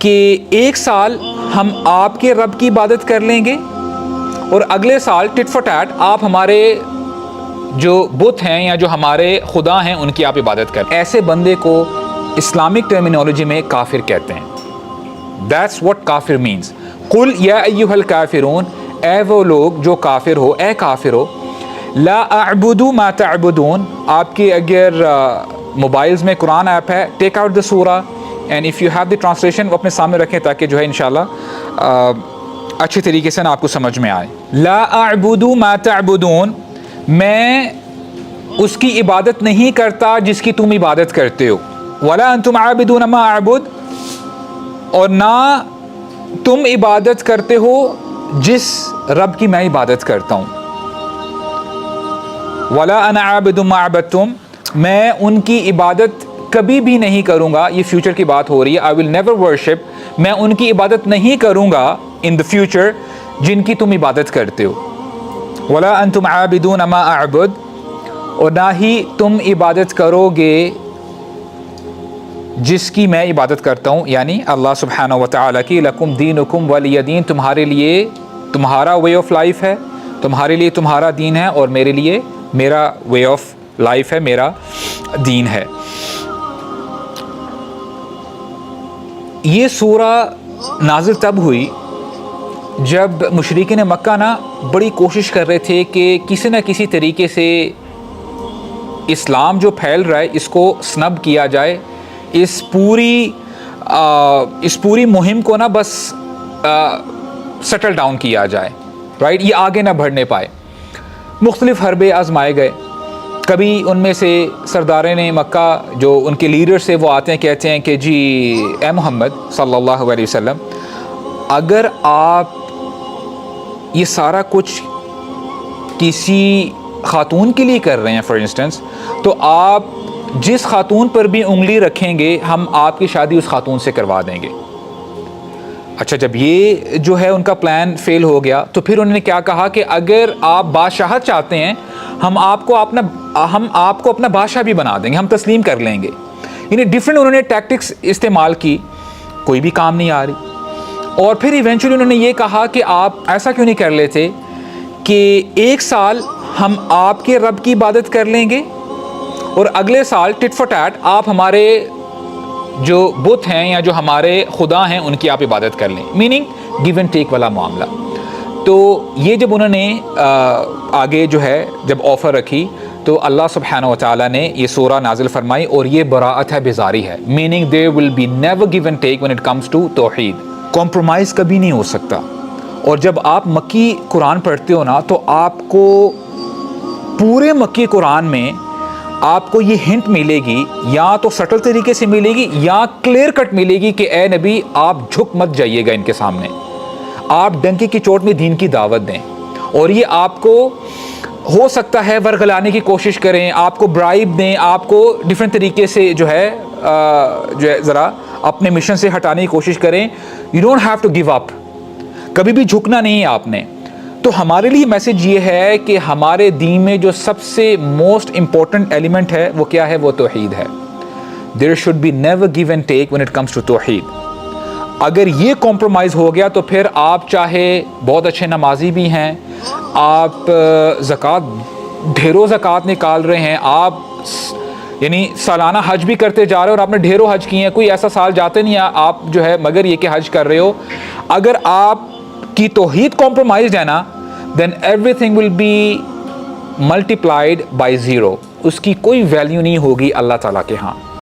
کہ ایک سال ہم آپ کے رب کی عبادت کر لیں گے اور اگلے سال ٹٹ فار ٹیٹ آپ ہمارے جو بت ہیں یا جو ہمارے خدا ہیں ان کی آپ عبادت کریں. ایسے بندے کو اسلامک ٹرمینالوجی میں کافر کہتے ہیں. دیٹس واٹ کافر مینس. قل یا ایھا الکافرون، اے وہ لوگ جو کافر ہو، اے کافر ہو، لا اعبد ما تعبدون. آپ کے اگر موبائلز میں قرآن ایپ ہے، ٹیک آؤٹ دا سورہ and if you have the translation وہ اپنے سامنے رکھیں تاکہ جو ہے انشاءاللہ اچھی طریقے سے آپ کو سمجھ میں آئے. لا اعبد ما تعبدون، میں اس کی عبادت نہیں کرتا جس کی تم عبادت کرتے ہو. ولا انتم عابدون ما اعبد، اور نہ تم عبادت کرتے ہو جس رب کی میں عبادت کرتا ہوں. ولا انا عابد ما عبدتم، میں ان کی عبادت کبھی بھی نہیں کروں گا. یہ فیوچر کی بات ہو رہی ہے. I will never worship، میں ان کی عبادت نہیں کروں گا in the future جن کی تم عبادت کرتے ہو. ولا انتم عابدون ما اعبد، اور نہ ہی تم عبادت کرو گے جس کی میں عبادت کرتا ہوں، یعنی اللہ سبحانہ و تعالیٰ کی. لکم دینکم ولی دین، تمہارے لیے تمہارا وے آف لائف ہے، تمہارے لیے تمہارا دین ہے، اور میرے لیے میرا وے آف لائف ہے، میرا دین ہے. یہ سورہ نازل تب ہوئی جب مشرکین مکہ بڑی کوشش کر رہے تھے کہ کسی نہ کسی طریقے سے اسلام جو پھیل رہا ہے اس کو سنب کیا جائے، اس پوری مہم کو بس سیٹل ڈاؤن کیا جائے، رائٹ، یہ آگے نہ بڑھنے پائے. مختلف حربے آزمائے گئے. کبھی ان میں سے سردارین مکہ جو ان کے لیڈر سے وہ آتے ہیں، کہتے ہیں کہ جی اے محمد صلی اللہ علیہ وسلم، اگر آپ یہ سارا کچھ کسی خاتون کے لیے کر رہے ہیں فار انسٹنس، تو آپ جس خاتون پر بھی انگلی رکھیں گے ہم آپ کی شادی اس خاتون سے کروا دیں گے. اچھا، جب یہ جو ہے ان کا پلان فیل ہو گیا تو پھر انہوں نے کیا کہا کہ اگر آپ بادشاہت چاہتے ہیں ہم آپ کو اپنا بادشاہ بھی بنا دیں گے، ہم تسلیم کر لیں گے. یعنی ڈفرینٹ انہوں نے ٹیکٹکس استعمال کی، کوئی بھی کام نہیں آ رہی. اور پھر ایونچولی انہوں نے یہ کہا کہ آپ ایسا کیوں نہیں کر لیتے کہ ایک سال ہم آپ کے رب کی عبادت کر لیں گے اور اگلے سال ٹٹ فار ٹیٹ آپ ہمارے جو بت ہیں یا جو ہمارے خدا ہیں ان کی آپ عبادت کر لیں. میننگ گیو اینڈ ٹیک والا معاملہ. تو یہ جب انہوں نے آگے جو ہے جب آفر رکھی تو اللہ سبحانہ و تعالیٰ نے یہ سورہ نازل فرمائی، اور یہ براءت ہے، بیزاری ہے. Meaning there will be never give and take when it comes to توحید. کمپرومائز کبھی نہیں ہو سکتا. اور جب آپ مکی قرآن پڑھتے ہو تو آپ کو پورے مکی قرآن میں آپ کو یہ ہنٹ ملے گی، یا تو سٹل طریقے سے ملے گی یا کلیئر کٹ ملے گی کہ اے نبی آپ جھک مت جائیے گا ان کے سامنے، آپ ڈنکی کی چوٹ میں دین کی دعوت دیں. اور یہ آپ کو ہو سکتا ہے ورگلانے کی کوشش کریں، آپ کو برائب دیں، آپ کو ڈفرینٹ طریقے سے جو ہے ذرا اپنے مشن سے ہٹانے کی کوشش کریں. You don't have to give up, کبھی بھی جھکنا نہیں ہے آپ نے. تو ہمارے لیے میسج یہ ہے کہ ہمارے دین میں جو سب سے موسٹ امپورٹنٹ ایلیمنٹ ہے وہ کیا ہے؟ وہ توحید ہے. There should be never give and take when it comes to توحید. اگر یہ کمپرومائز ہو گیا تو پھر آپ چاہے بہت اچھے نمازی بھی ہیں، آپ ڈھیروں زکوٰۃ نکال رہے ہیں، آپ یعنی سالانہ حج بھی کرتے جا رہے ہو اور آپ نے ڈھیروں حج کیے ہیں، کوئی ایسا سال جاتے نہیں آپ جو ہے مگر یہ کہ حج کر رہے ہو، اگر آپ کی توحید کمپرومائزڈ ہے then everything will be multiplied by 0. اس کی کوئی ویلیو نہیں ہوگی اللہ تعالیٰ کے ہاں.